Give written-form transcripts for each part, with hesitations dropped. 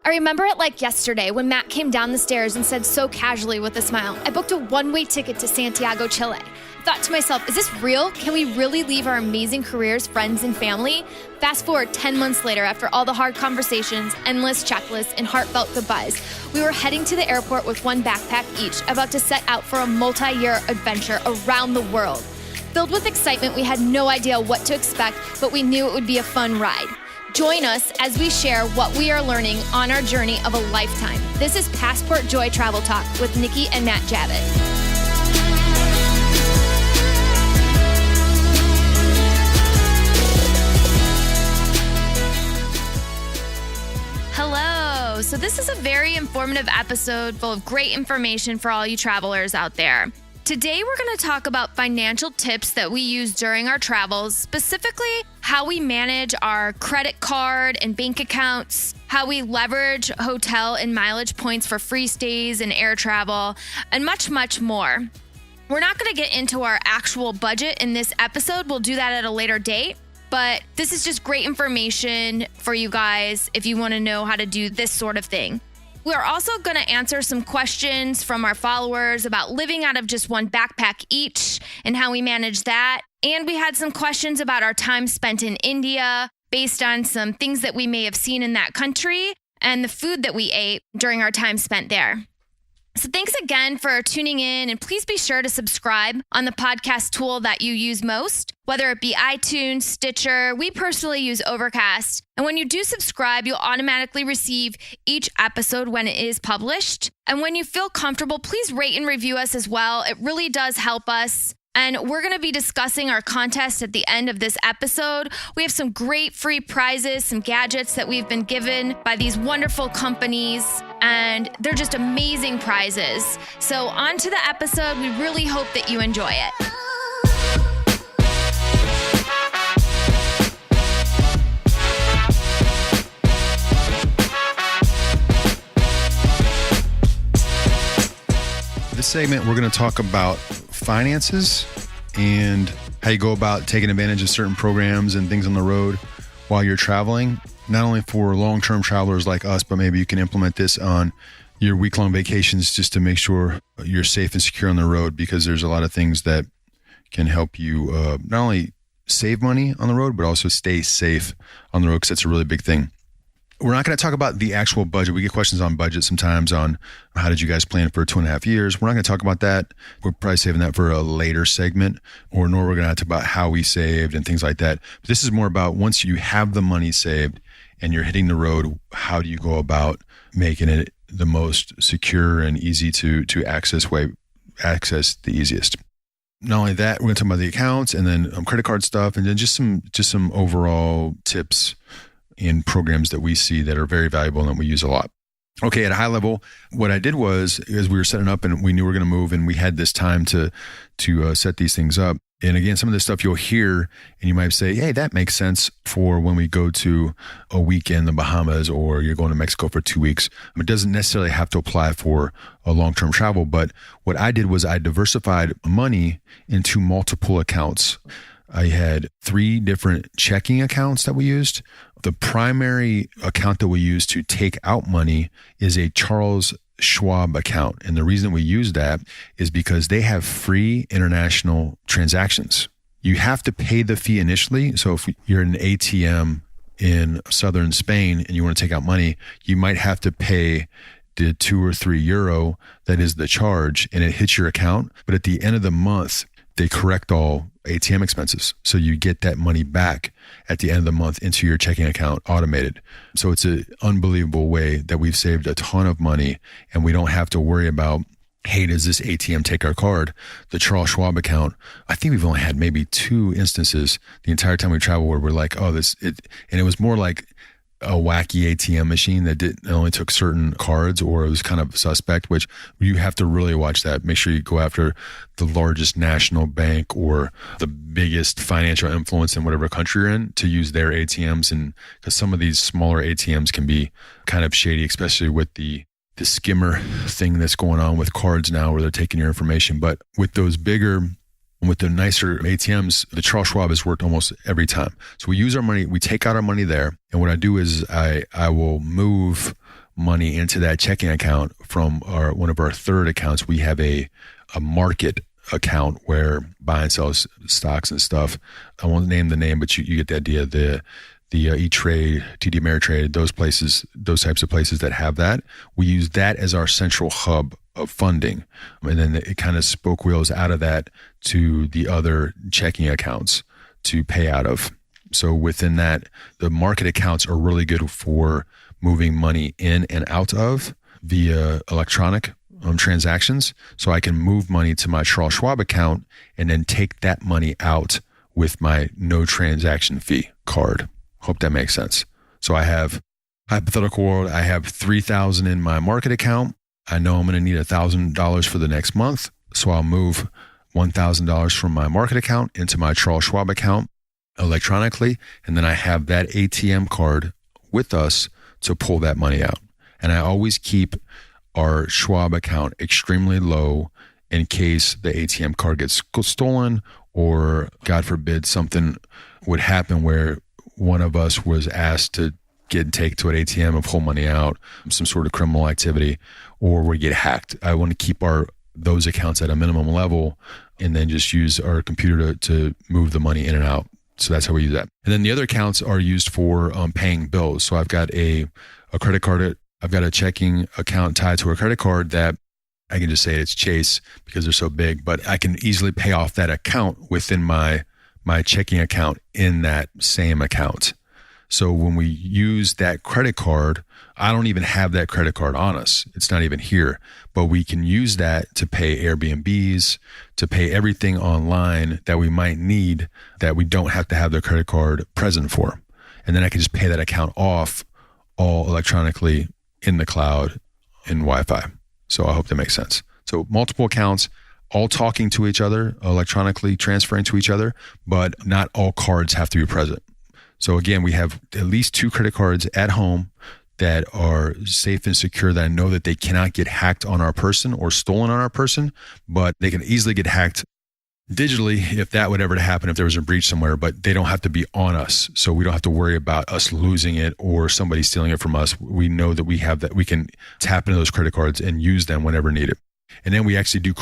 I remember it like yesterday when Matt came down the stairs and said so casually with a smile, I booked a one-way ticket to Santiago, Chile. I thought to myself, is this real? Can we really leave our amazing careers, friends, and family? Fast forward 10 months later, after all the hard conversations, endless checklists, and heartfelt goodbyes, we were heading to the airport with one backpack each, about to set out for a multi-year adventure around the world. Filled with excitement, we had no idea what to expect, but we knew it would be a fun ride. Join us as we share what we are learning on our journey of a lifetime. This is Passport Joy Travel Talk with Nikki and Matt Javits. Hello. So this is a very informative episode full of great information for all you travelers out there. Today, we're going to talk about financial tips that we use during our travels, specifically how we manage our credit card and bank accounts, how we leverage hotel and mileage points for free stays and air travel, and much, much more. We're not going to get into our actual budget in this episode. We'll do that at a later date. But this is just great information for you guys if you want to know how to do this sort of thing. We're also going to answer some questions from our followers about living out of just one backpack each and how we manage that. And we had some questions about our time spent in India based on some things that we may have seen in that country and the food that we ate during our time spent there. So thanks again for tuning in, and please be sure to subscribe on the podcast tool that you use most, whether it be iTunes, Stitcher. We personally use Overcast. And when you do subscribe, you'll automatically receive each episode when it is published. And when you feel comfortable, please rate and review us as well. It really does help us. And we're going to be discussing our contest at the end of this episode. We have some great free prizes, some gadgets that we've been given by these wonderful companies, and they're just amazing prizes. So on to the episode. We really hope that you enjoy it. This segment, we're going to talk about finances and how you go about taking advantage of certain programs and things on the road while you're traveling, not only for long-term travelers like us, but maybe you can implement this on your week-long vacations just to make sure you're safe and secure on the road, because there's a lot of things that can help you not only save money on the road, but also stay safe on the road, because that's a really big thing. We're not going to talk about the actual budget. We get questions on budget sometimes on how did you guys plan for 2.5 years. We're not going to talk about that. We're probably saving that for a later segment, nor we're going to talk about how we saved and things like that. But this is more about once you have the money saved and you're hitting the road, how do you go about making it the most secure and easy to access the easiest. Not only that, we're going to talk about the accounts and then credit card stuff, and then just some overall tips in programs that we see that are very valuable and that we use a lot. Okay, at a high level, what I did was, as we were setting up and we knew we were going to move and we had this time to set these things up. And again, some of this stuff you'll hear and you might say, hey, that makes sense for when we go to a week in the Bahamas or you're going to Mexico for 2 weeks. It doesn't necessarily have to apply for a long-term travel. But what I did was I diversified money into multiple accounts. I had 3 different checking accounts that we used. The primary account that we use to take out money is a Charles Schwab account. And the reason we use that is because they have free international transactions. You have to pay the fee initially. So if you're in an ATM in southern Spain and you want to take out money, you might have to pay the €2 or €3 that is the charge, and it hits your account. But at the end of the month, they correct all ATM expenses. So you get that money back at the end of the month into your checking account automated. So it's an unbelievable way that we've saved a ton of money, and we don't have to worry about, hey, does this ATM take our card? The Charles Schwab account, I think we've only had maybe 2 instances the entire time we travel where we're like, and it was more like a wacky ATM machine that only took certain cards, or it was kind of suspect, which you have to really watch that. Make sure you go after the largest national bank or the biggest financial influence in whatever country you're in to use their ATMs. And because some of these smaller ATMs can be kind of shady, especially with the skimmer thing that's going on with cards now where they're taking your information. But with those bigger With the nicer ATMs, the Charles Schwab has worked almost every time. So we use our money, we take out our money there. And what I do is I will move money into that checking account from one of our third accounts. We have a market account where buy and sell stocks and stuff. I won't name the name, but you get the idea. The E-Trade, TD Ameritrade, those places, those types of places that have that, we use that as our central hub of funding. And then it kind of spoke wheels out of that to the other checking accounts to pay out of. So within that, the market accounts are really good for moving money in and out of via electronic transactions. So I can move money to my Charles Schwab account and then take that money out with my no transaction fee card. Hope that makes sense. So I have, hypothetical world, I have $3,000 in my market account. I know I'm going to need $1,000 for the next month. So I'll move $1,000 from my market account into my Charles Schwab account electronically. And then I have that ATM card with us to pull that money out. And I always keep our Schwab account extremely low in case the ATM card gets stolen, or God forbid something would happen where one of us was asked to take to an ATM and pull money out, some sort of criminal activity, or we get hacked. I want to keep those accounts at a minimum level and then just use our computer to move the money in and out. So that's how we use that. And then the other accounts are used for paying bills. So I've got a credit card. I've got a checking account tied to a credit card that I can just say it's Chase because they're so big, but I can easily pay off that account within my checking account in that same account. So when we use that credit card, I don't even have that credit card on us. It's not even here, but we can use that to pay Airbnbs, to pay everything online that we might need that we don't have to have the credit card present for. And then I can just pay that account off all electronically in the cloud in Wi-Fi. So I hope that makes sense. So multiple accounts, all talking to each other, electronically transferring to each other, but not all cards have to be present. So again, we have at least 2 credit cards at home that are safe and secure, that I know that they cannot get hacked on our person or stolen on our person, but they can easily get hacked digitally if that would ever happen, if there was a breach somewhere, but they don't have to be on us. So we don't have to worry about us losing it or somebody stealing it from us. We know that we have that, we can tap into those credit cards and use them whenever needed. And then we actually do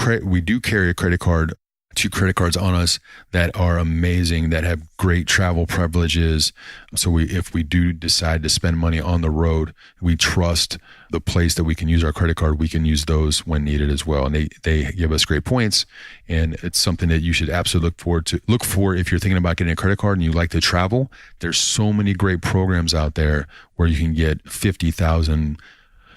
carry a credit card, 2 credit cards on us that are amazing, that have great travel privileges. So if we do decide to spend money on the road, we trust the place that we can use our credit card. We can use those when needed as well. And they give us great points. And it's something that you should absolutely look for if you're thinking about getting a credit card and you like to travel. There's so many great programs out there where you can get 50,000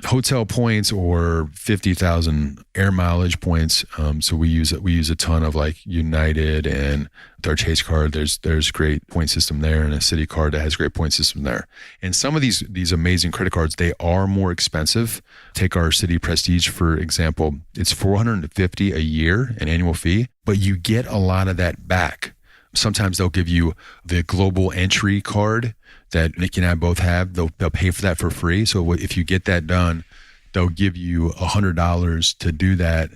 hotel points or 50,000 air mileage points. So we use a ton of like United, and with our Chase card, there's great point system there, and a Citi card that has great point system there. And some of these amazing credit cards, they are more expensive. Take our Citi Prestige, for example. It's $450 a year, an annual fee, but you get a lot of that back. Sometimes they'll give you the global entry card that Nikki and I both have. They'll pay for that for free. So if you get that done, they'll give you $100 to do that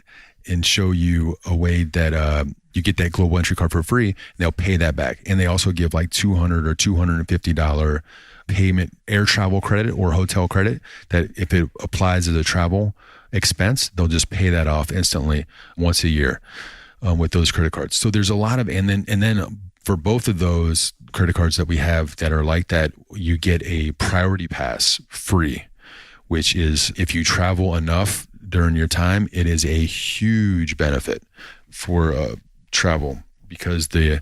and show you a way that you get that global entry card for free. And they'll pay that back. And they also give like $200 or $250 payment air travel credit or hotel credit that if it applies as a travel expense, they'll just pay that off instantly once a year with those credit cards. So there's a lot of, and then for both of those credit cards that we have that are like that, you get a priority pass free, which is if you travel enough during your time, it is a huge benefit for travel, because the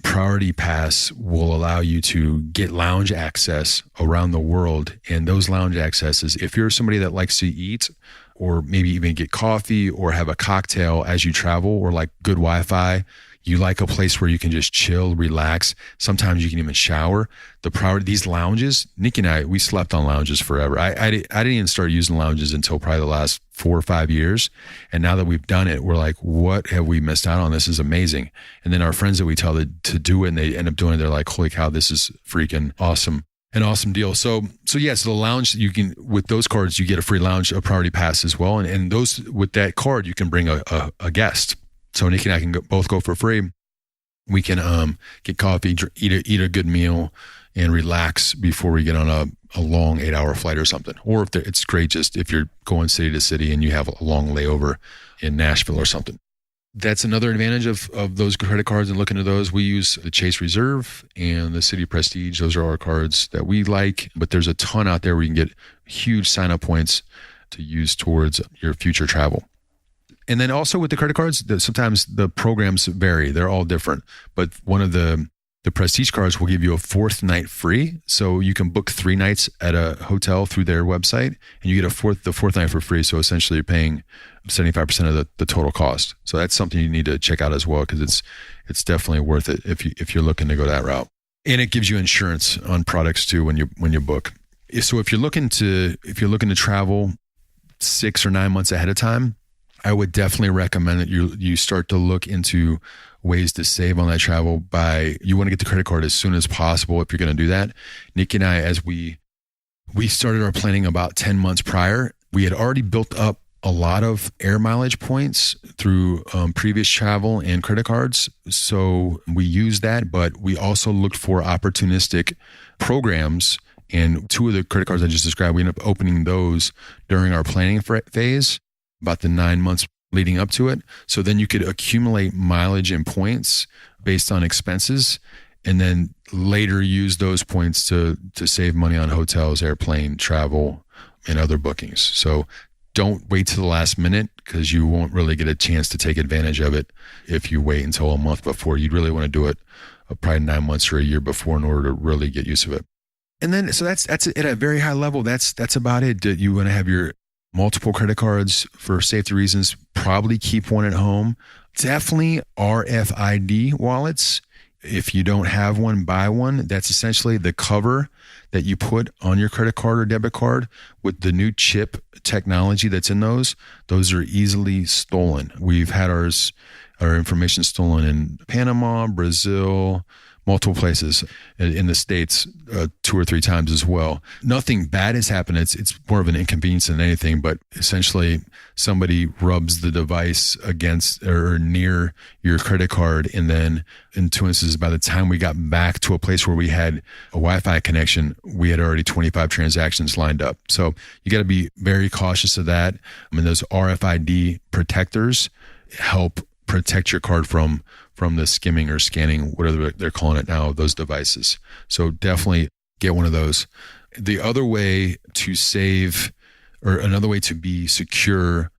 priority pass will allow you to get lounge access around the world. And those lounge accesses, if you're somebody that likes to eat or maybe even get coffee or have a cocktail as you travel, or like good Wi-Fi, you like a place where you can just chill, relax. Sometimes you can even shower. These lounges, Nikki and I, we slept on lounges forever. I didn't even start using lounges until probably the last 4 or 5 years. And now that we've done it, we're like, what have we missed out on? This is amazing. And then our friends that we tell to do it and they end up doing it, they're like, holy cow, this is freaking awesome. An awesome deal. So the lounge, you can, with those cards, you get a free lounge, a priority pass as well. And those, with that card, you can bring a guest. So Nikki and I can both go for free. We can get coffee, eat a good meal, and relax before we get on a long 8-hour flight or something. Or if it's great just if you're going city to city and you have a long layover in Nashville or something. That's another advantage of those credit cards and looking at those. We use the Chase Reserve and the Citi Prestige. Those are our cards that we like, but there's a ton out there where you can get huge sign-up points to use towards your future travel. And then also with the credit cards, sometimes the programs vary. They're all different. But one of the Prestige cards will give you a 4th night free. So you can book 3 nights at a hotel through their website and you get the fourth night for free. So essentially you're paying 75% of the total cost. So that's something you need to check out as well, because it's definitely worth it if you're looking to go that route. And it gives you insurance on products too when you book. So if you're looking to travel 6 or 9 months ahead of time, I would definitely recommend that you start to look into ways to save on that travel you want to get the credit card as soon as possible if you're going to do that. Nikki and I, as we started our planning about 10 months prior, we had already built up a lot of air mileage points through previous travel and credit cards. So we used that, but we also looked for opportunistic programs. And 2 of the credit cards I just described, we ended up opening those during our planning phase, about the 9 months leading up to it. So then you could accumulate mileage and points based on expenses, and then later use those points to save money on hotels, airplane travel, and other bookings. So don't wait to the last minute, because you won't really get a chance to take advantage of it if you wait until a month before. You'd really want to do it probably 9 months or a year before in order to really get use of it. And then, so that's at a very high level. That's about it. You want to have your multiple credit cards for safety reasons. Probably keep one at home. Definitely RFID wallets. If you don't have one, buy one. That's essentially the cover that you put on your credit card or debit card with the new chip technology that's in those. Those are easily stolen. We've had our information stolen in Panama, Brazil, multiple places in the States 2 or 3 times as well. Nothing bad has happened. It's more of an inconvenience than anything, but essentially somebody rubs the device against or near your credit card. And then in 2 instances, by the time we got back to a place where we had a Wi-Fi connection, we had already 25 transactions lined up. So you got to be very cautious of that. I mean, those RFID protectors help protect your card from the skimming or scanning, whatever they're calling it now, of those devices. So definitely get one of those. The other way to save, or another way to be secure,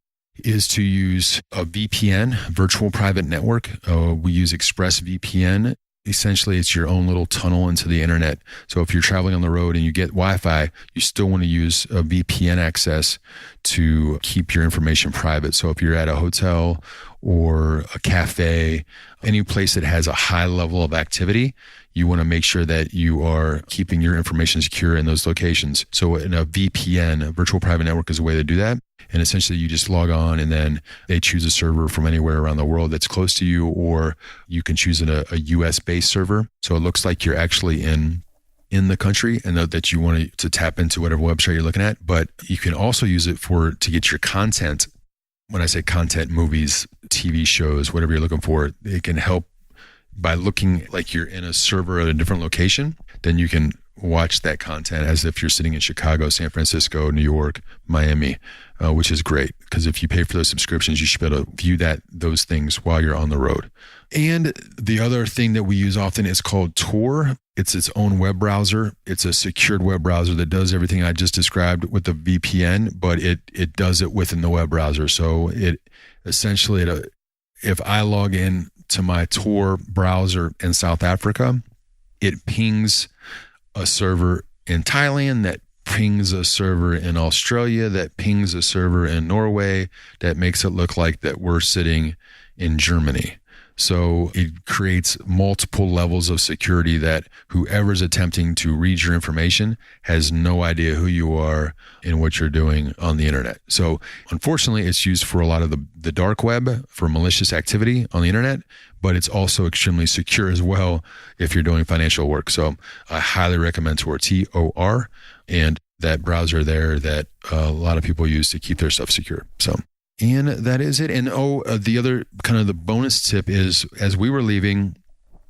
is to use a VPN, virtual private network. We use ExpressVPN. Essentially, it's your own little tunnel into the internet. So if you're traveling on the road and you get Wi-Fi, you still want to use a VPN access to keep your information private. So if you're at a hotel or a cafe, any place that has a high level of activity, you want to make sure that you are keeping your information secure in those locations. So in a VPN, a virtual private network, is a way to do that. And essentially you just log on and then they choose a server from anywhere around the world that's close to you, or you can choose a US based server. So it looks like you're actually in the country and that you want to tap into whatever website you're looking at. But you can also use it to get your content. When I say content, movies, TV shows, whatever you're looking for, it can help by looking like you're in a server at a different location. Then you can watch that content as if you're sitting in Chicago, San Francisco, New York, Miami, which is great, because if you pay for those subscriptions, you should be able to view those things while you're on the road. And the other thing that we use often is called Tor. It's its own web browser. It's a secured web browser that does everything I just described with the VPN, but it does it within the web browser. So it essentially, if I log in to my Tor browser in South Africa, it pings a server in Thailand, that pings a server in Australia, that pings a server in Norway, that makes it look like that we're sitting in Germany. So it creates multiple levels of security that whoever's attempting to read your information has no idea who you are and what you're doing on the internet. So unfortunately, it's used for a lot of the dark web for malicious activity on the internet, but it's also extremely secure as well if you're doing financial work. So I highly recommend Tor, Tor, and that browser there that a lot of people use to keep their stuff secure. So And that is it. And the other kind of the bonus tip is, as we were leaving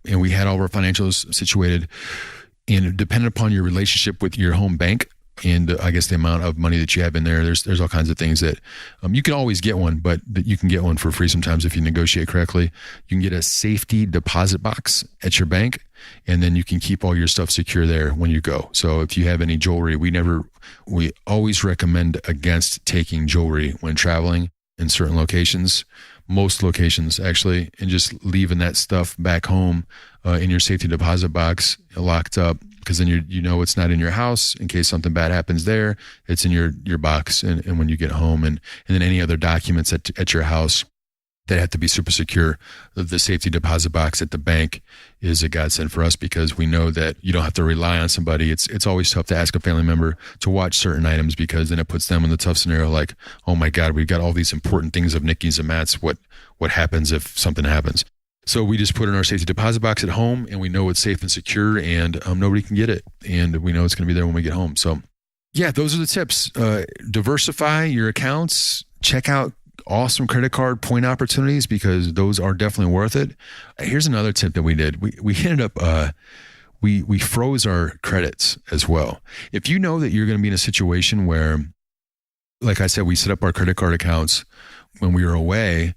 and we had all of our financials situated, and depending upon your relationship with your home bank and I guess the amount of money that you have in there, there's all kinds of things that you can always get one, but you can get one for free sometimes if you negotiate correctly. You can get a safety deposit box at your bank, and then you can keep all your stuff secure there when you go. So if you have any jewelry, we always recommend against taking jewelry when traveling in certain locations, most locations actually, and just leaving that stuff back home in your safety deposit box locked up, because then you know it's not in your house in case something bad happens there. It's in your box and when you get home, and then any other documents at your house that have to be super secure. The safety deposit box at the bank is a godsend for us, because we know that you don't have to rely on somebody. It's always tough to ask a family member to watch certain items, because then it puts them in the tough scenario like, oh my God, we've got all these important things of Nikki's and Matt's. What happens if something happens? So we just put it in our safety deposit box at home, and we know it's safe and secure, and nobody can get it. And we know it's going to be there when we get home. So yeah, those are the tips. Diversify your accounts. Check out awesome credit card point opportunities, because those are definitely worth it. Here's another tip that we did. We ended up, we froze our credits as well. If you know that you're going to be in a situation where, like I said, we set up our credit card accounts when we were away,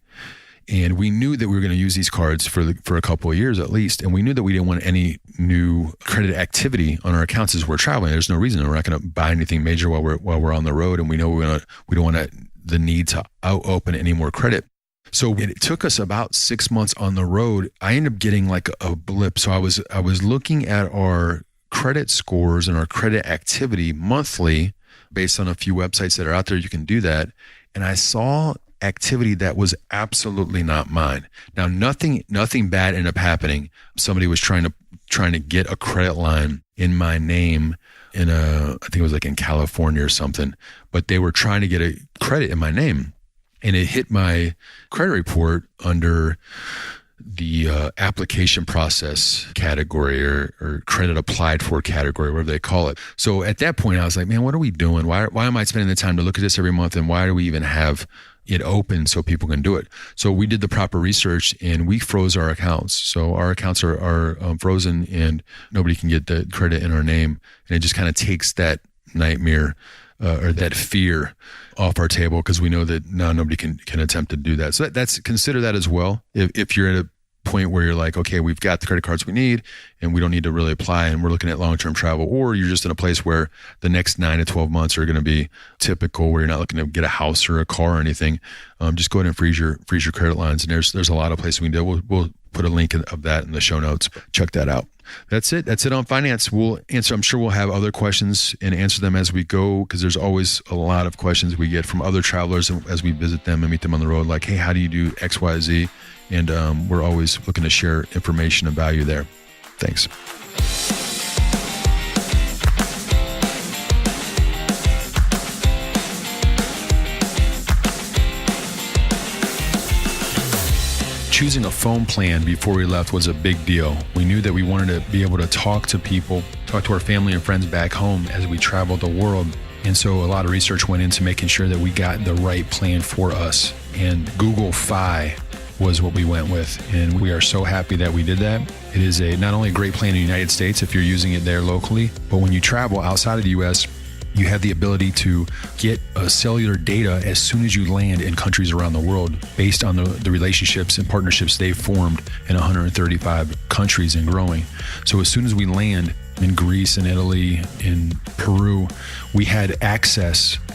and we knew that we were going to use these cards for a couple of years at least. And we knew that we didn't want any new credit activity on our accounts as we're traveling. There's no reason. We're not going to buy anything major while we're on the road. And we know we don't want the need to open any more credit. So it took us about 6 months on the road. I ended up getting like a blip. So I was looking at our credit scores and our credit activity monthly based on a few websites that are out there. You can do that. And I saw activity that was absolutely not mine. Now, nothing bad ended up happening. Somebody was trying to get a credit line in my name I think it was like in California or something, but they were trying to get a credit in my name, and it hit my credit report under the application process category or credit applied for category, whatever they call it. So at that point I was like, man, what are we doing? Why am I spending the time to look at this every month? And why do we even have it open so people can do it? So we did the proper research, and we froze our accounts. So our accounts are frozen, and nobody can get the credit in our name. And it just kind of takes that nightmare or that fear off our table, because we know that now nobody can attempt to do that. So that's consider that as well. If you're at a point where you're like, okay, we've got the credit cards we need and we don't need to really apply, and we're looking at long-term travel, or you're just in a place where the next 9 to 12 months are going to be typical, where you're not looking to get a house or a car or anything, just go ahead and freeze your credit lines. And there's a lot of places we can do it. We'll put a link of that in the show notes. Check that out. That's it on finance. We'll answer. I'm sure we'll have other questions and answer them as we go, because there's always a lot of questions we get from other travelers as we visit them and meet them on the road. Like, hey, how do you do X, Y, Z? And we're always looking to share information and value there. Thanks. Choosing a phone plan before we left was a big deal. We knew that we wanted to be able to talk to people, talk to our family and friends back home as we traveled the world. And so a lot of research went into making sure that we got the right plan for us. And Google Fi was what we went with. And we are so happy that we did that. It is not only a great plan in the United States if you're using it there locally, but when you travel outside of the US, you have the ability to get cellular data as soon as you land in countries around the world based on the relationships and partnerships they've formed in 135 countries and growing. So as soon as we land in Greece and Italy, in Peru, we had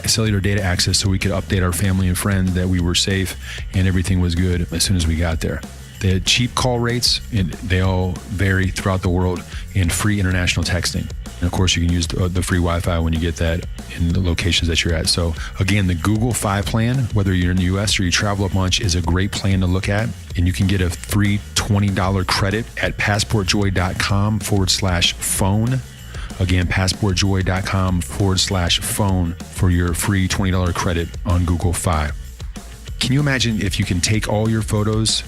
cellular data access, so we could update our family and friends that we were safe and everything was good as soon as we got there. They had cheap call rates, and they all vary throughout the world, and free international texting. And of course, you can use the free Wi-Fi when you get that in the locations that you're at. So again, the Google Fi plan, whether you're in the US or you travel a bunch, is a great plan to look at. And you can get a free $20 credit at passportjoy.com/phone. Again, passportjoy.com/phone for your free $20 credit on Google Fi. Can you imagine if you can take all your photos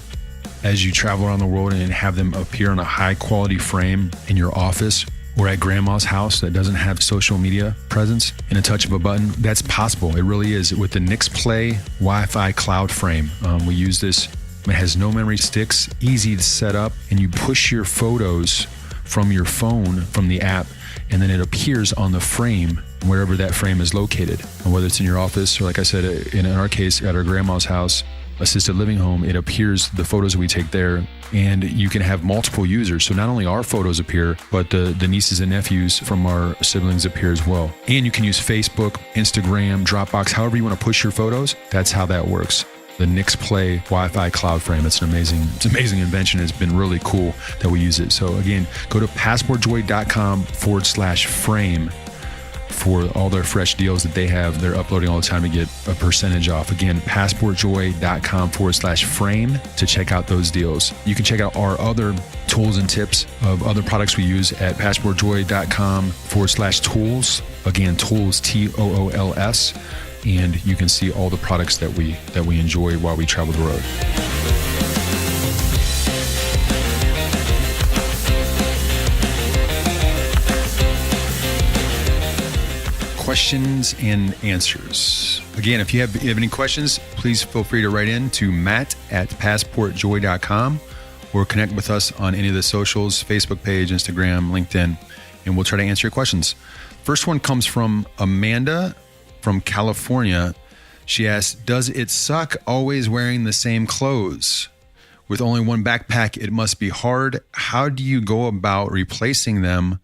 as you travel around the world and have them appear on a high quality frame in your office or at grandma's house that doesn't have social media presence in a touch of a button, that's possible. It really is. With the Nixplay Wi-Fi cloud frame, we use this. It has no memory sticks, easy to set up, and you push your photos from your phone, from the app, and then it appears on the frame wherever that frame is located. And whether it's in your office or, like I said, in our case, at our grandma's house, assisted living home, it appears the photos we take there, and you can have multiple users. So not only our photos appear, but the nieces and nephews from our siblings appear as well. And you can use Facebook, Instagram, Dropbox, however you want to push your photos. That's how that works. The Nixplay Wi-Fi cloud frame. It's an amazing invention. It's been really cool that we use it. So again, go to passportjoy.com/frame for all their fresh deals that they have. They're uploading all the time to get a percentage off. Again, passportjoy.com/frame to check out those deals. You can check out our other tools and tips of other products we use at passportjoy.com/tools. Again, tools, TOOLS. And you can see all the products that we enjoy while we travel the road. Questions and answers. Again, if you have any questions, please feel free to write in to matt@passportjoy.com or connect with us on any of the socials, Facebook page, Instagram, LinkedIn, and we'll try to answer your questions. First one comes from Amanda from California. She asked, does it suck always wearing the same clothes? With only one backpack, it must be hard. How do you go about replacing them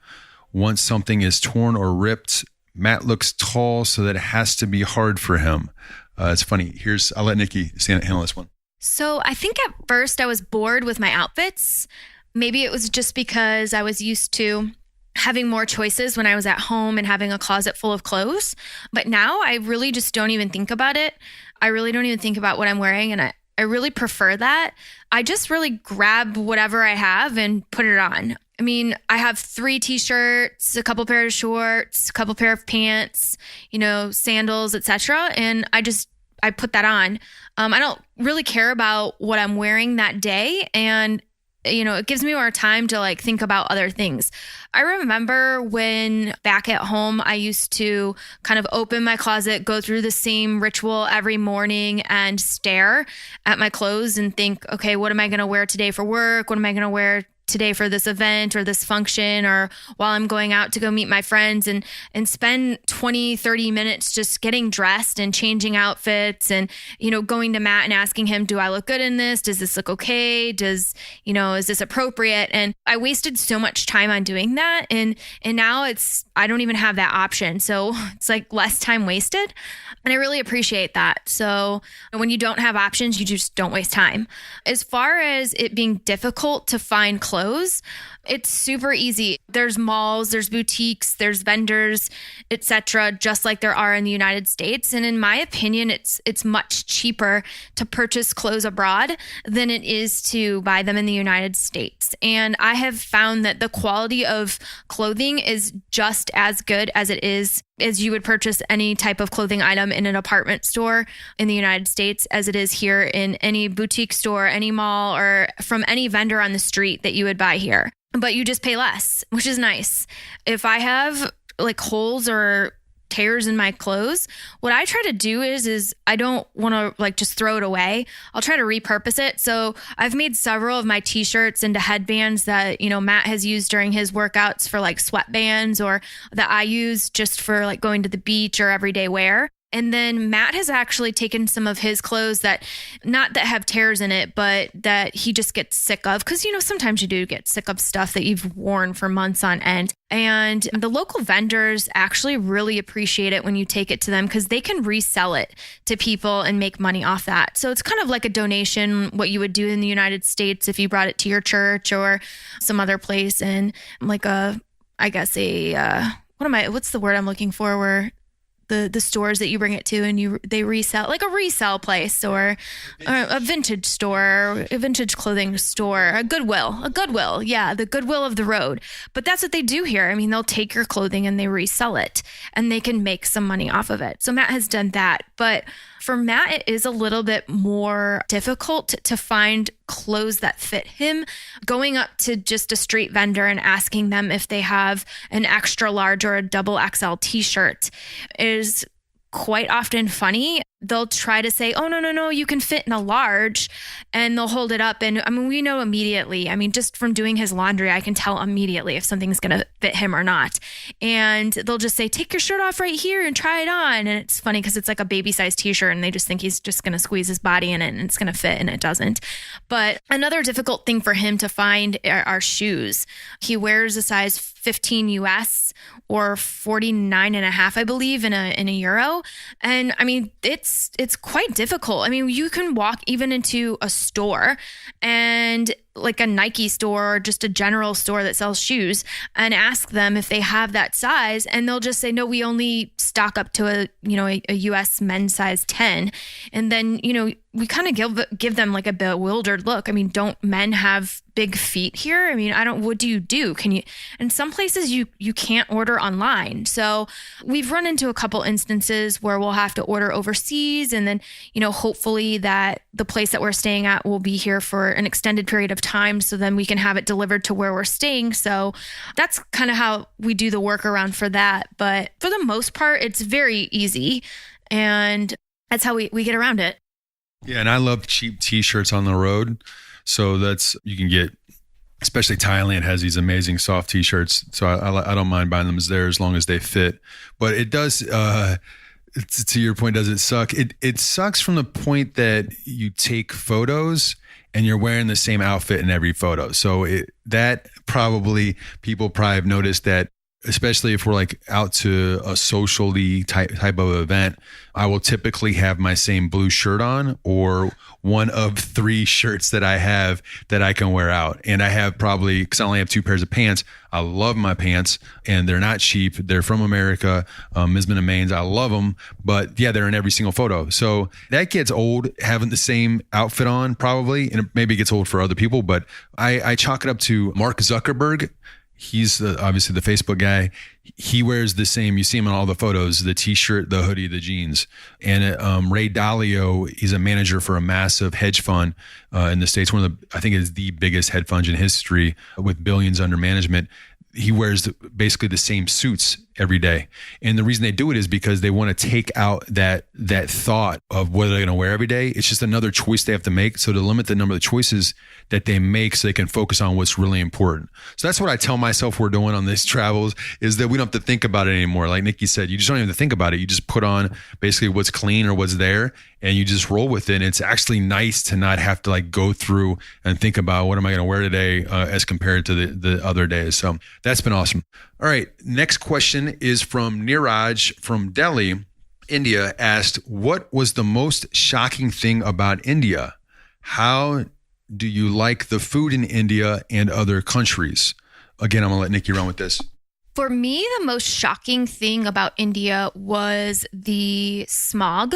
once something is torn or ripped? Matt looks tall, so that it has to be hard for him. It's funny. I'll let Nikki handle this one. So I think at first I was bored with my outfits. Maybe it was just because I was used to having more choices when I was at home and having a closet full of clothes. But now I really just don't even think about it. I really don't even think about what I'm wearing. And I really prefer that. I just really grab whatever I have and put it on. I mean, I have 3 t-shirts, a couple pair of shorts, a couple pair of pants, sandals, etc. And I put that on. I don't really care about what I'm wearing that day. And it gives me more time to think about other things. I remember when back at home, I used to kind of open my closet, go through the same ritual every morning and stare at my clothes and think, okay, what am I going to wear today for work? What am I going to wear today for this event or this function, or while I'm going out to go meet my friends, and spend 20, 30 minutes just getting dressed and changing outfits and, going to Matt and asking him, do I look good in this? Does this look okay? Is this appropriate? And I wasted so much time on doing that. And now I don't even have that option. So it's less time wasted. And I really appreciate that. So when you don't have options, you just don't waste time. As far as it being difficult to find clothes, it's super easy. There's malls, there's boutiques, there's vendors, etc., just like there are in the United States. And in my opinion, it's much cheaper to purchase clothes abroad than it is to buy them in the United States. And I have found that the quality of clothing is just as good as it is as you would purchase any type of clothing item in an department store in the United States as it is here in any boutique store, any mall, or from any vendor on the street that you would buy here. But you just pay less, which is nice. If I have holes or tears in my clothes, what I try to do is I don't want to just throw it away. I'll try to repurpose it. So I've made several of my t-shirts into headbands that, Matt has used during his workouts for sweatbands, or that I use just for going to the beach or everyday wear. And then Matt has actually taken some of his clothes that have tears in it, but that he just gets sick of. Because, sometimes you do get sick of stuff that you've worn for months on end. And the local vendors actually really appreciate it when you take it to them, because they can resell it to people and make money off that. So it's kind of like a donation, what you would do in the United States if you brought it to your church or some other place. And what's the word I'm looking for, where the stores that you bring it to, and they resell, like a resale place or a vintage store, a vintage clothing store, a Goodwill. Yeah, the Goodwill of the road. But that's what they do here. I mean, they'll take your clothing and they resell it, and they can make some money off of it. So Matt has done that. But for Matt, it is a little bit more difficult to find clothes that fit him. Going up to just a street vendor and asking them if they have an extra large or a double XL t-shirt is quite often funny. They'll try to say, oh, no, you can fit in a large, and they'll hold it up. And I mean, we know immediately. I mean, just from doing his laundry, I can tell immediately if something's going to fit him or not. And they'll just say, take your shirt off right here and try it on. And it's funny because it's like a baby size t-shirt, and they just think he's just going to squeeze his body in it and it's going to fit, and it doesn't. But another difficult thing for him to find are shoes. He wears a size 15 US or 49 and a half, I believe, in a euro. And I mean, it's quite difficult. I mean, you can walk even into a store, and like a Nike store or just a general store that sells shoes, and ask them if they have that size, and they'll just say, no, we only stock up to a US men's size 10. And then, we kind of give them like a bewildered look. I mean, don't men have big feet here? I mean, what do you do? Can you, in some places you can't order online. So we've run into a couple instances where we'll have to order overseas, and then, hopefully that the place that we're staying at will be here for an extended period of time, so then we can have it delivered to where we're staying. So that's kind of how we do the workaround for that. But for the most part, it's very easy, and that's how we get around it. Yeah, and I love cheap t-shirts on the road. So you can get, especially Thailand has these amazing soft t-shirts. So I don't mind buying them there as long as they fit. But it does, to your point, does it suck? It sucks from the point that you take photos and you're wearing the same outfit in every photo. So people probably have noticed that, especially if we're like out to a socially type of event, I will typically have my same blue shirt on, or one of 3 shirts that I have that I can wear out. And I have because I only have 2 pairs of pants. I love my pants, and they're not cheap. They're from America, Mizzen+Main. I love them, but yeah, they're in every single photo. So that gets old, having the same outfit on probably, and it maybe gets old for other people, but I chalk it up to Mark Zuckerberg. He's obviously the Facebook guy. He wears the same. You see him in all the photos, the t-shirt, the hoodie, the jeans. And Ray Dalio, he's a manager for a massive hedge fund in the States. I think it's the biggest hedge fund in history with billions under management. He wears basically the same suits every day. And the reason they do it is because they want to take out that thought of what they're going to wear every day. It's just another choice they have to make. So to limit the number of choices that they make so they can focus on what's really important. So that's what I tell myself we're doing on these travels, is that we don't have to think about it anymore. Like Nikki said, you just don't even have to think about it. You just put on basically what's clean or what's there, and you just roll with it. And it's actually nice to not have to like go through and think about what am I going to wear today as compared to the other days. So that's been awesome. All right. Next question is from Niraj from Delhi, India, asked, what was the most shocking thing about India? How do you like the food in India and other countries? Again, I'm going to let Nikki run with this. For me, the most shocking thing about India was the smog.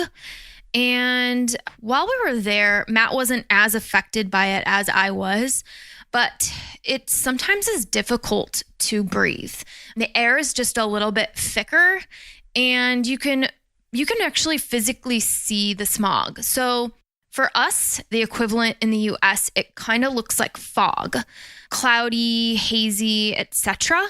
And while we were there, Matt wasn't as affected by it as I was, but it sometimes is difficult to breathe. The air is just a little bit thicker, and you can actually physically see the smog. So for us, the equivalent in the US, it kind of looks like fog, cloudy, hazy, etc.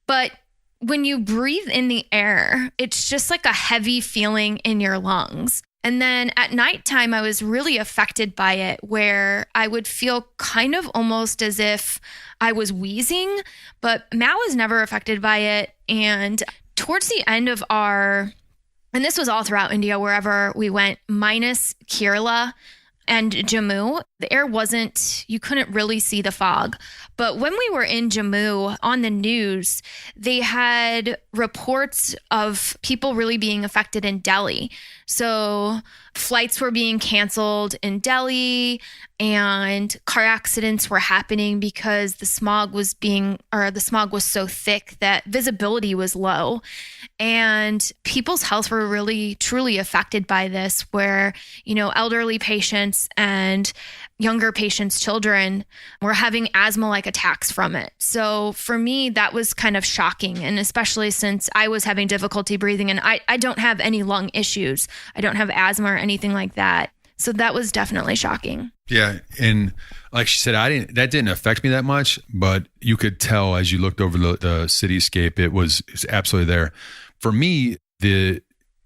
But when you breathe in the air, it's just like a heavy feeling in your lungs. And then at nighttime, I was really affected by it, where I would feel kind of almost as if I was wheezing, but Matt was never affected by it. And towards the end of and this was all throughout India, wherever we went, minus Kerala, and Jammu, the air you couldn't really see the fog. But when we were in Jammu on the news, they had reports of people really being affected in Delhi. So flights were being canceled in Delhi and car accidents were happening because the smog was so thick that visibility was low. And people's health were really, truly affected by this, where, elderly patients and younger patients, children, were having asthma-like attacks from it. So for me, that was kind of shocking. And especially since I was having difficulty breathing and I don't have any lung issues. I don't have asthma or anything like that. So that was definitely shocking. Yeah. And like she said, that didn't affect me that much, but you could tell as you looked over the cityscape, it's absolutely there. For me,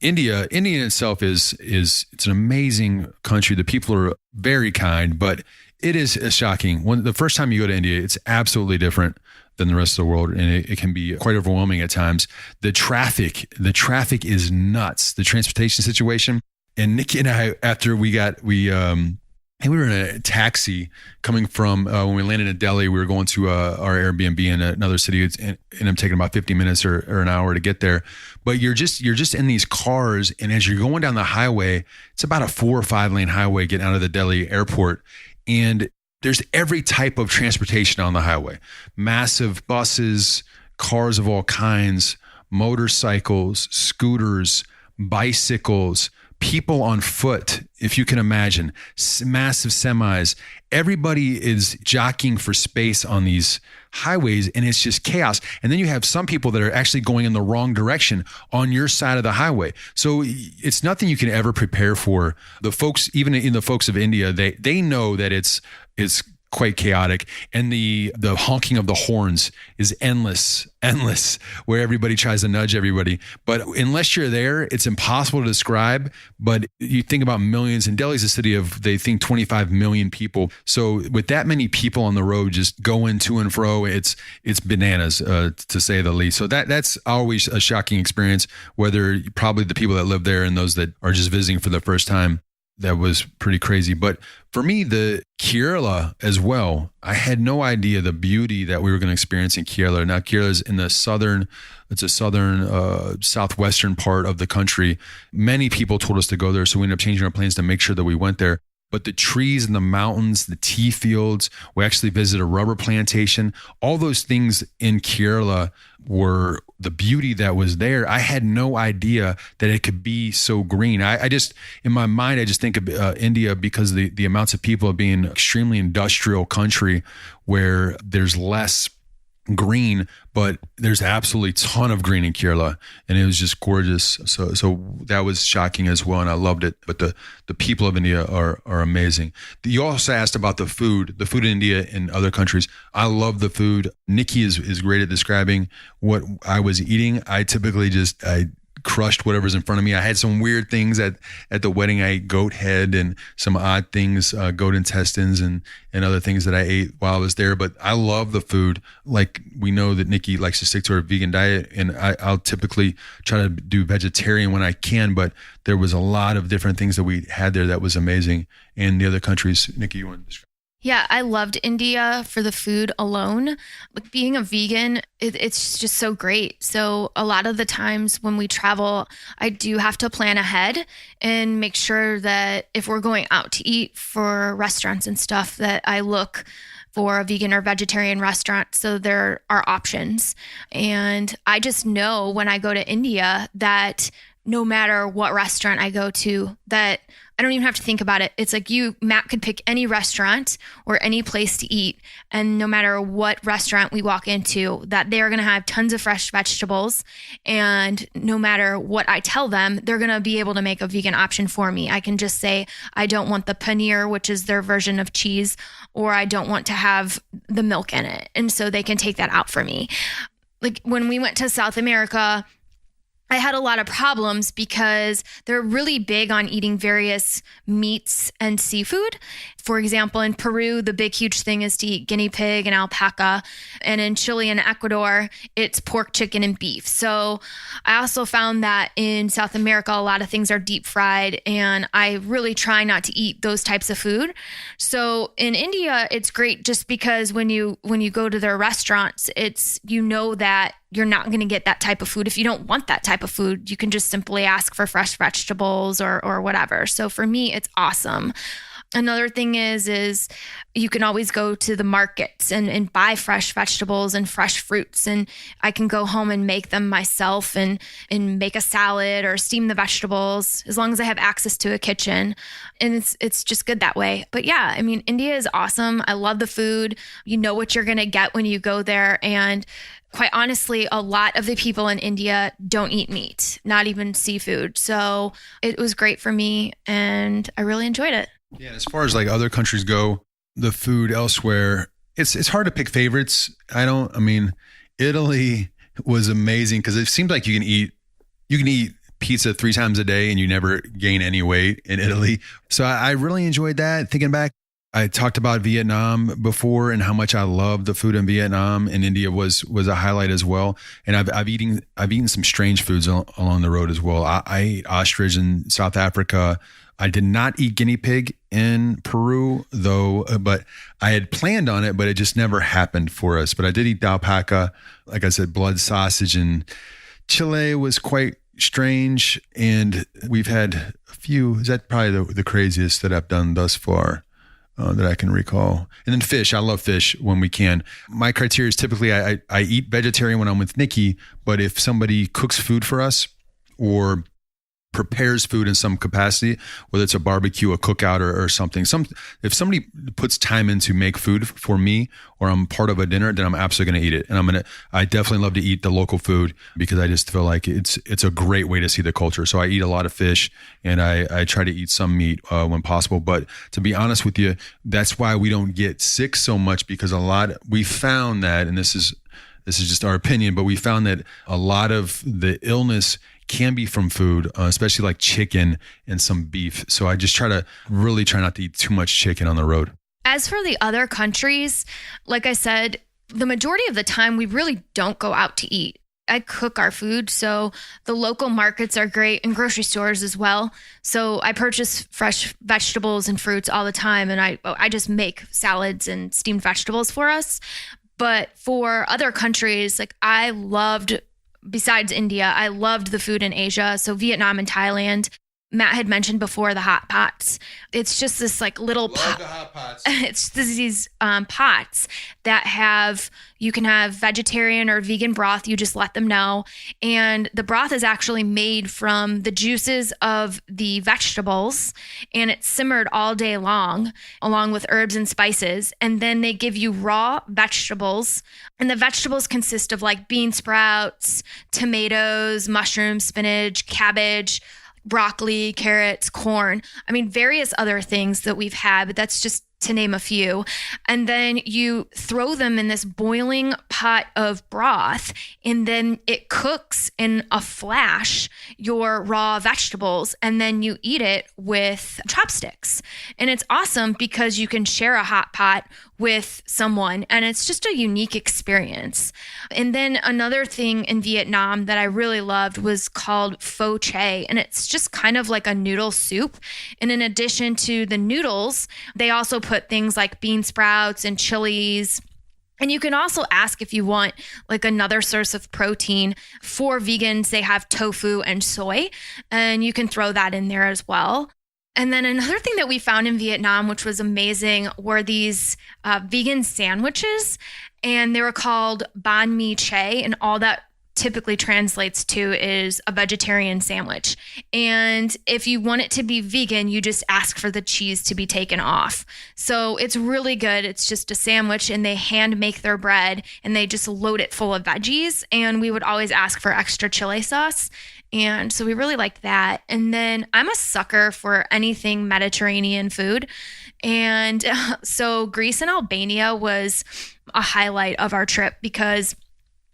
India in itself it's an amazing country. The people are very kind, but it is shocking. The first time you go to India, it's absolutely different than the rest of the world, and it can be quite overwhelming at times. The traffic is nuts. The transportation situation. And Nikki and I, after we were in a taxi coming from when we landed in Delhi. We were going to our Airbnb in another city. And I'm taking about 50 minutes or an hour to get there. But you're just in these cars, and as you're going down the highway, it's about a 4 or 5 lane highway getting out of the Delhi airport, and there's every type of transportation on the highway: massive buses, cars of all kinds, motorcycles, scooters, bicycles, people on foot, if you can imagine, massive semis. Everybody is jockeying for space on these highways, and it's just chaos. And then you have some people that are actually going in the wrong direction on your side of the highway. So it's nothing you can ever prepare for. The folks, even in the folks of India, they know that it's quite chaotic, and the honking of the horns is endless, where everybody tries to nudge everybody. But unless you're there, it's impossible to describe. But you think about millions, and Delhi's a city of, they think, 25 million people. So with that many people on the road just going to and fro, it's bananas, to say the least. So that's always a shocking experience, whether probably the people that live there and those that are just visiting for the first time. That was pretty crazy. But for me, the Kerala as well, I had no idea the beauty that we were going to experience in Kerala. Now, Kerala is in the southwestern part of the country. Many people told us to go there, so we ended up changing our plans to make sure that we went there. But the trees and the mountains, the tea fields, we actually visited a rubber plantation. All those things in Kerala were the beauty that was there. I had no idea that it could be so green. I just, in my mind, I just think of India because the amounts of people of being an extremely industrial country where there's less green, but there's absolutely a ton of green in Kerala, and it was just gorgeous. So that was shocking as well, and I loved it. But the people of India are amazing. You also asked about the food in India and other countries. I love the food. Nikki is great at describing what I was eating. I typically I crushed whatever's in front of me. I had some weird things at the wedding. I ate goat head and some odd things, goat intestines and other things that I ate while I was there. But I love the food. Like, we know that Nikki likes to stick to her vegan diet, and I'll typically try to do vegetarian when I can, but there was a lot of different things that we had there that was amazing. And the other countries, Nikki, you want to describe? Yeah, I loved India for the food alone. Like, being a vegan, it's just so great. So a lot of the times when we travel, I do have to plan ahead and make sure that if we're going out to eat for restaurants and stuff, that I look for a vegan or vegetarian restaurant so there are options. And I just know when I go to India that no matter what restaurant I go to, that I don't even have to think about it. It's like Matt could pick any restaurant or any place to eat. And no matter what restaurant we walk into, that they're going to have tons of fresh vegetables. And no matter what I tell them, they're going to be able to make a vegan option for me. I can just say, I don't want the paneer, which is their version of cheese, or I don't want to have the milk in it. And so they can take that out for me. Like, when we went to South America, I had a lot of problems because they're really big on eating various meats and seafood. For example, in Peru, the big, huge thing is to eat guinea pig and alpaca. And in Chile and Ecuador, it's pork, chicken, and beef. So I also found that in South America, a lot of things are deep fried, and I really try not to eat those types of food. So in India, it's great just because when you go to their restaurants, it's, you know that you're not going to get that type of food. If you don't want that type of food, you can just simply ask for fresh vegetables or whatever. So for me, it's awesome. Another thing is you can always go to the markets and buy fresh vegetables and fresh fruits. And I can go home and make them myself and make a salad or steam the vegetables as long as I have access to a kitchen. And it's just good that way. But yeah, I mean, India is awesome. I love the food. You know what you're going to get when you go there. And quite honestly, a lot of the people in India don't eat meat, not even seafood. So it was great for me and I really enjoyed it. Yeah, as far as like other countries go, the food elsewhere, it's hard to pick favorites. Italy was amazing because it seems like you can eat pizza 3 times a day and you never gain any weight in Italy. So I really enjoyed that. Thinking back, I talked about Vietnam before and how much I love the food in Vietnam, and India was a highlight as well. And I've eaten some strange foods along the road as well. I ate ostrich in South Africa. I did not eat guinea pig in Peru though, but I had planned on it, but it just never happened for us. But I did eat alpaca, like I said, blood sausage, and Chile was quite strange. And we've had a few. Is that probably the craziest that I've done thus far? That I can recall. And then fish. I love fish when we can. My criteria is typically I eat vegetarian when I'm with Nikki, but if somebody cooks food for us or prepares food in some capacity, whether it's a barbecue, a cookout, or something. If somebody puts time in to make food for me, or I'm part of a dinner, then I'm absolutely going to eat it. And I definitely love to eat the local food because I just feel like it's a great way to see the culture. So I eat a lot of fish and I try to eat some meat when possible. But to be honest with you, that's why we don't get sick so much, because we found that, and this is just our opinion, but we found that a lot of the illness can be from food, especially like chicken and some beef. So I just try not to eat too much chicken on the road. As for the other countries, like I said, the majority of the time we really don't go out to eat. I cook our food, so the local markets are great, and grocery stores as well. So I purchase fresh vegetables and fruits all the time, and I just make salads and steamed vegetables for us. But for other countries, like besides India, I loved the food in Asia. So Vietnam and Thailand. Matt had mentioned before the hot pots. It's just this like little pot. The hot pots. It's these pots that you can have vegetarian or vegan broth. You just let them know. And the broth is actually made from the juices of the vegetables, and it's simmered all day long along with herbs and spices. And then they give you raw vegetables, and the vegetables consist of like bean sprouts, tomatoes, mushrooms, spinach, cabbage, broccoli, carrots, corn. I mean, various other things that we've had, but that's just to name a few. And then you throw them in this boiling pot of broth, and then it cooks in a flash your raw vegetables, and then you eat it with chopsticks. And it's awesome because you can share a hot pot with someone, and it's just a unique experience. And then another thing in Vietnam that I really loved was called pho che, and it's just kind of like a noodle soup. And in addition to the noodles, they also put things like bean sprouts and chilies. And you can also ask if you want like another source of protein. For vegans, they have tofu and soy, and you can throw that in there as well. And then another thing that we found in Vietnam, which was amazing, were these vegan sandwiches, and they were called banh mi che, and all that typically translates to is a vegetarian sandwich. And if you want it to be vegan, you just ask for the cheese to be taken off. So it's really good. It's just a sandwich, and they hand make their bread, and they just load it full of veggies. And we would always ask for extra chili sauce. And so we really liked that. And then I'm a sucker for anything Mediterranean food. And so Greece and Albania was a highlight of our trip because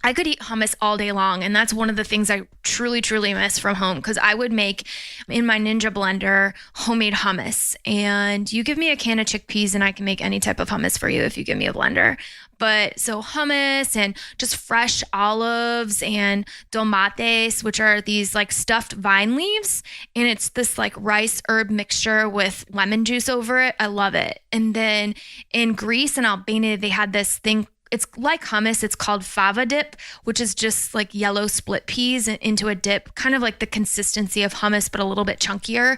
I could eat hummus all day long. And that's one of the things I truly, truly miss from home, because I would make in my Ninja blender homemade hummus. And you give me a can of chickpeas and I can make any type of hummus for you if you give me a blender. But so hummus and just fresh olives and tomates, which are these like stuffed vine leaves. And it's this like rice herb mixture with lemon juice over it. I love it. And then in Greece and Albania, they had this thing. It's like hummus. It's called fava dip, which is just like yellow split peas into a dip, kind of like the consistency of hummus, but a little bit chunkier.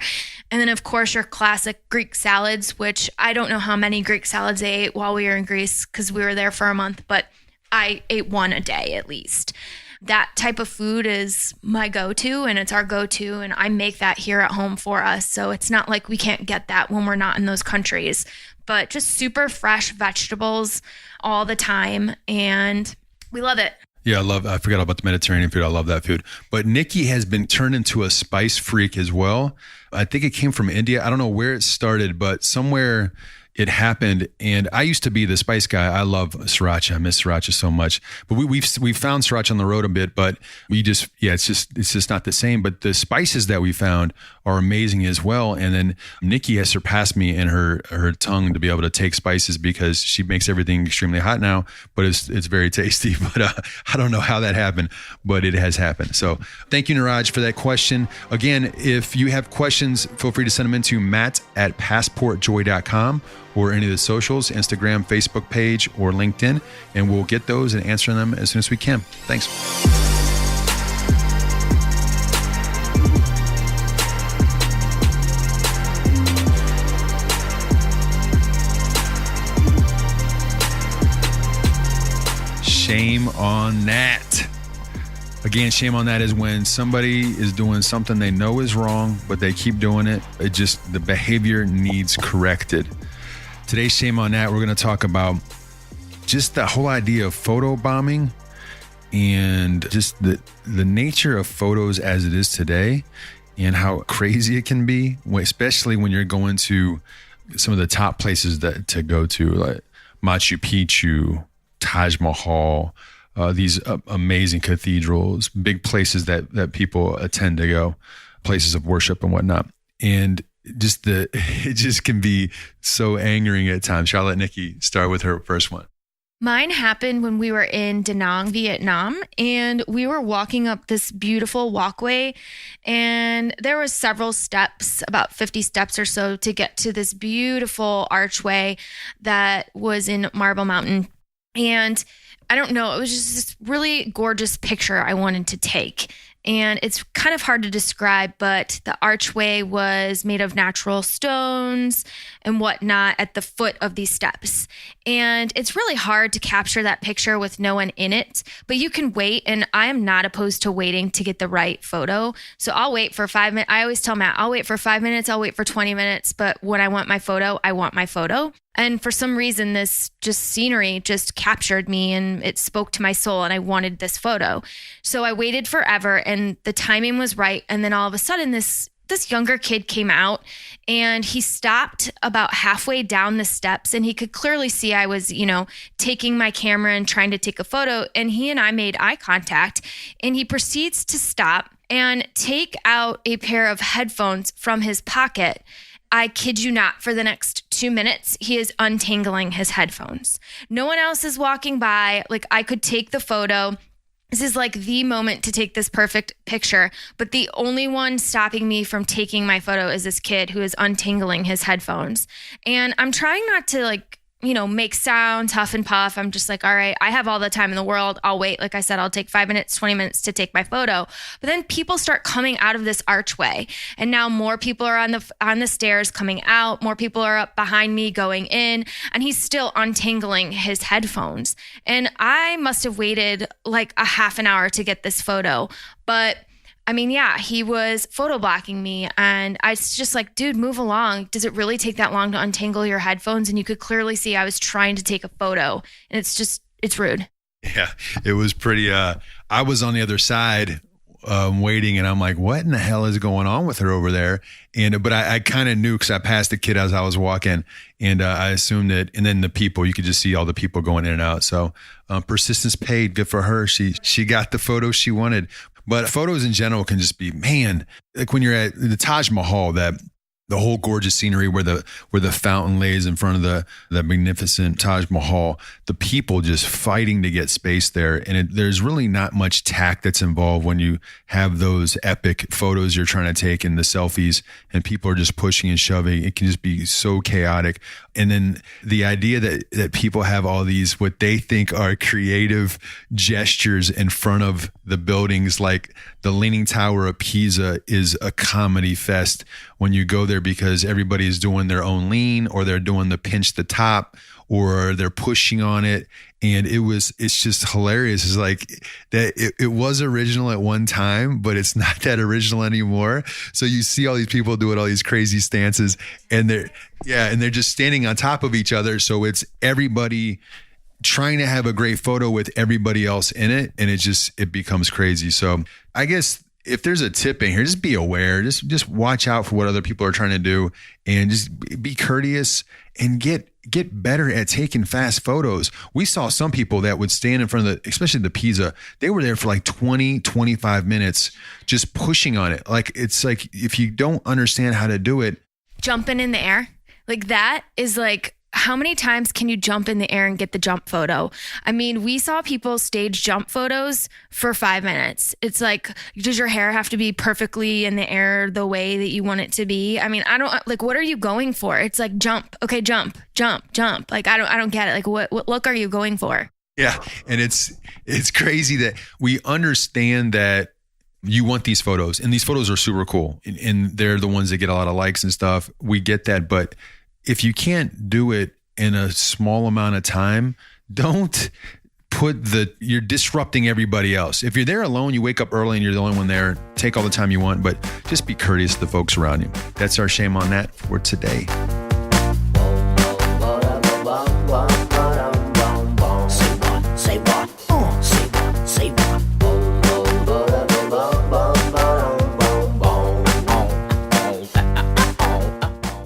And then, of course, your classic Greek salads, which I don't know how many Greek salads I ate while we were in Greece because we were there for a month, but I ate one a day at least. That type of food is my go-to, and it's our go-to, and I make that here at home for us. So it's not like we can't get that when we're not in those countries, but just super fresh vegetables all the time, and we love it. Yeah, I forgot about the Mediterranean food. I love that food. But Nikki has been turned into a spice freak as well. I think it came from India. I don't know where it started, but somewhere it happened. And I used to be the spice guy. I love sriracha. I miss sriracha so much. But we've found sriracha on the road a bit, but it's just not the same. But the spices that we found are amazing as well. And then Nikki has surpassed me in her tongue to be able to take spices, because she makes everything extremely hot now, but it's very tasty. But I don't know how that happened, but it has happened. So thank you, Niraj, for that question. Again, if you have questions, feel free to send them into matt@passportjoy.com or any of the socials, Instagram, Facebook page, or LinkedIn, and we'll get those and answer them as soon as we can. Thanks. Shame on that. Again, shame on that is when somebody is doing something they know is wrong, but they keep doing it. The behavior needs corrected. Today's shame on that, we're going to talk about just the whole idea of photo bombing and just the nature of photos as it is today and how crazy it can be, especially when you're going to some of the top places to go to, like Machu Picchu, Taj Mahal, these amazing cathedrals, big places that people attend to go, places of worship and whatnot. And it just can be so angering at times. Shall I let Nikki start with her first one? Mine happened when we were in Da Nang, Vietnam, and we were walking up this beautiful walkway, and there was several steps, about 50 steps or so, to get to this beautiful archway that was in Marble Mountain. And I don't know, it was just this really gorgeous picture I wanted to take. And it's kind of hard to describe, but the archway was made of natural stones and whatnot at the foot of these steps. And it's really hard to capture that picture with no one in it, but you can wait. And I am not opposed to waiting to get the right photo. So I'll wait for 5 minutes. I always tell Matt, I'll wait for 5 minutes. I'll wait for 20 minutes. But when I want my photo, I want my photo. And for some reason, this just scenery just captured me and it spoke to my soul, and I wanted this photo. So I waited forever and the timing was right. And then all of a sudden this younger kid came out and he stopped about halfway down the steps, and he could clearly see I was, taking my camera and trying to take a photo. And he and I made eye contact, and he proceeds to stop and take out a pair of headphones from his pocket. I kid you not, for the next 2 minutes, he is untangling his headphones. No one else is walking by. Like, I could take the photo. This is like the moment to take this perfect picture. But the only one stopping me from taking my photo is this kid who is untangling his headphones. And I'm trying not to make sound, huff and puff. I'm just like, all right, I have all the time in the world. I'll wait. Like I said, I'll take 5 minutes, 20 minutes to take my photo. But then people start coming out of this archway. And now more people are on the stairs coming out. More people are up behind me going in. And he's still untangling his headphones. And I must have waited like a half an hour to get this photo. But he was photo blocking me, and I was just like, dude, move along. Does it really take that long to untangle your headphones? And you could clearly see I was trying to take a photo, and it's rude. Yeah, it was pretty, I was on the other side waiting, and I'm like, what in the hell is going on with her over there? But I kind of knew because I passed the kid as I was walking, and I assumed that. And then the people, you could just see all the people going in and out. So persistence paid. Good for her. She got the photo she wanted. But photos in general can just be, man, like when you're at the Taj Mahal, the whole gorgeous scenery where the fountain lays in front of the magnificent Taj Mahal, the people just fighting to get space there. And there's really not much tact that's involved when you have those epic photos you're trying to take and the selfies, and people are just pushing and shoving. It can just be so chaotic. And then the idea that people have all these, what they think are creative gestures in front of the buildings, like the Leaning Tower of Pisa is a comedy fest when you go there, because everybody is doing their own lean, or they're doing the pinch the top, or they're pushing on it. And it's just hilarious. It's like that it was original at one time, but it's not that original anymore. So you see all these people doing all these crazy stances, and they're just standing on top of each other. So it's everybody trying to have a great photo with everybody else in it. And it becomes crazy. So I guess if there's a tip in here, just be aware, just watch out for what other people are trying to do, and just be courteous and get better at taking fast photos. We saw some people that would stand in front of especially the Pisa, they were there for like 20, 25 minutes, just pushing on it. Like, it's like, if you don't understand how to do it. Jumping in the air. Like, that is like, how many times can you jump in the air and get the jump photo? I mean, we saw people stage jump photos for 5 minutes. It's like, does your hair have to be perfectly in the air the way that you want it to be? I mean, I don't, like, what are you going for? It's like, jump. Okay, jump. Like, I don't get it. Like, what look are you going for? Yeah. And it's crazy that we understand that you want these photos, and these photos are super cool, and they're the ones that get a lot of likes and stuff. We get that. But if you can't do it in a small amount of time, don't you're disrupting everybody else. If you're there alone, you wake up early and you're the only one there, take all the time you want, but just be courteous to the folks around you. That's our shame on that for today. Say what? Say what?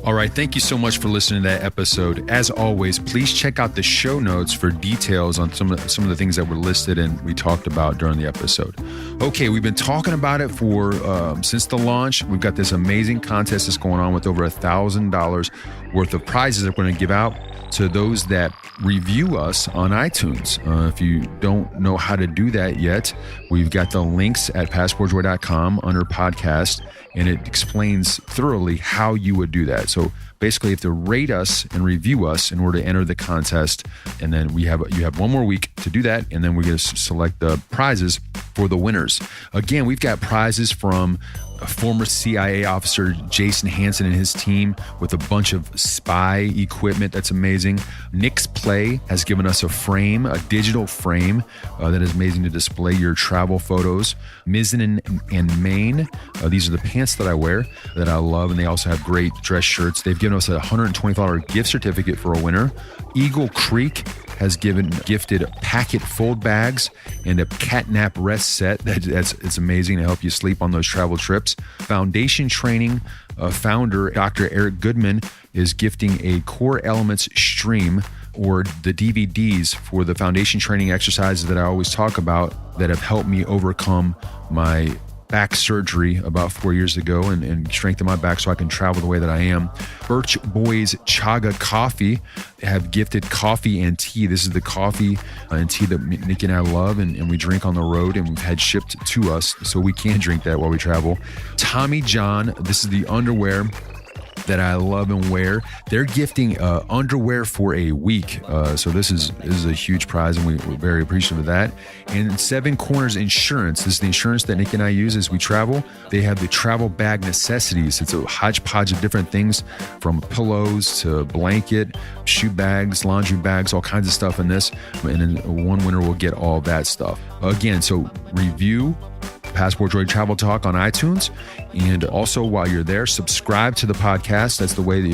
All right, thank you so much for listening to that episode. As always, please check out the show notes for details on some of the things that were listed and we talked about during the episode. Okay, we've been talking about it for since the launch. We've got this amazing contest that's going on with over $1,000 worth of prizes that we're going to give out to those that review us on iTunes. If you don't know how to do that yet, we've got the links at passportjoy.com under podcast, and it explains thoroughly how you would do that. So basically, you have to rate us and review us in order to enter the contest. And then you have one more week to do that, and then we're going to select the prizes for the winners. Again, we've got prizes from a former CIA officer, Jason Hansen, and his team with a bunch of spy equipment. That's amazing. Nixplay has given us a digital frame that is amazing to display your travel photos. Mizzen+Main, these are the pants that I wear that I love, and they also have great dress shirts. They've given us a $120 gift certificate for a winner. Eagle Creek has gifted packet fold bags and a catnap rest set. It's amazing to help you sleep on those travel trips. Foundation Training founder Dr. Eric Goodman is gifting a Core Elements stream, or the DVDs for the foundation training exercises that I always talk about that have helped me overcome my back surgery about 4 years ago and strengthen my back so I can travel the way that I am. Birch Boys Chaga Coffee have gifted coffee and tea. This is the coffee and tea that Nikki and I love and we drink on the road, and we've had shipped to us so we can drink that while we travel. Tommy John, this is the underwear that I love and wear. They're gifting underwear for a week. So this is a huge prize, and we're very appreciative of that. And Seven Corners Insurance. This is the insurance that Nick and I use as we travel. They have the travel bag necessities. It's a hodgepodge of different things, from pillows to blanket, shoe bags, laundry bags, all kinds of stuff in this. And then one winner will get all that stuff. Again, so review Passport Droid Travel Talk on iTunes. And also, while you're there, subscribe to the podcast. That's the way that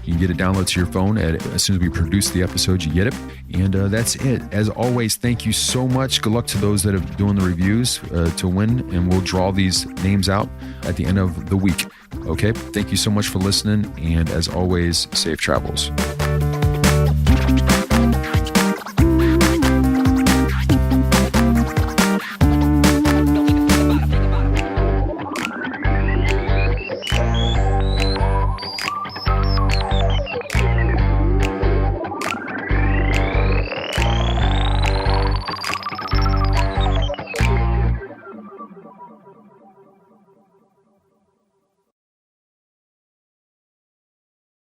you can get a download to your phone. As soon as we produce the episode, you get it. And that's it. As always, thank you so much. Good luck to those that are doing the reviews to win. And we'll draw these names out at the end of the week. Okay? Thank you so much for listening. And as always, safe travels.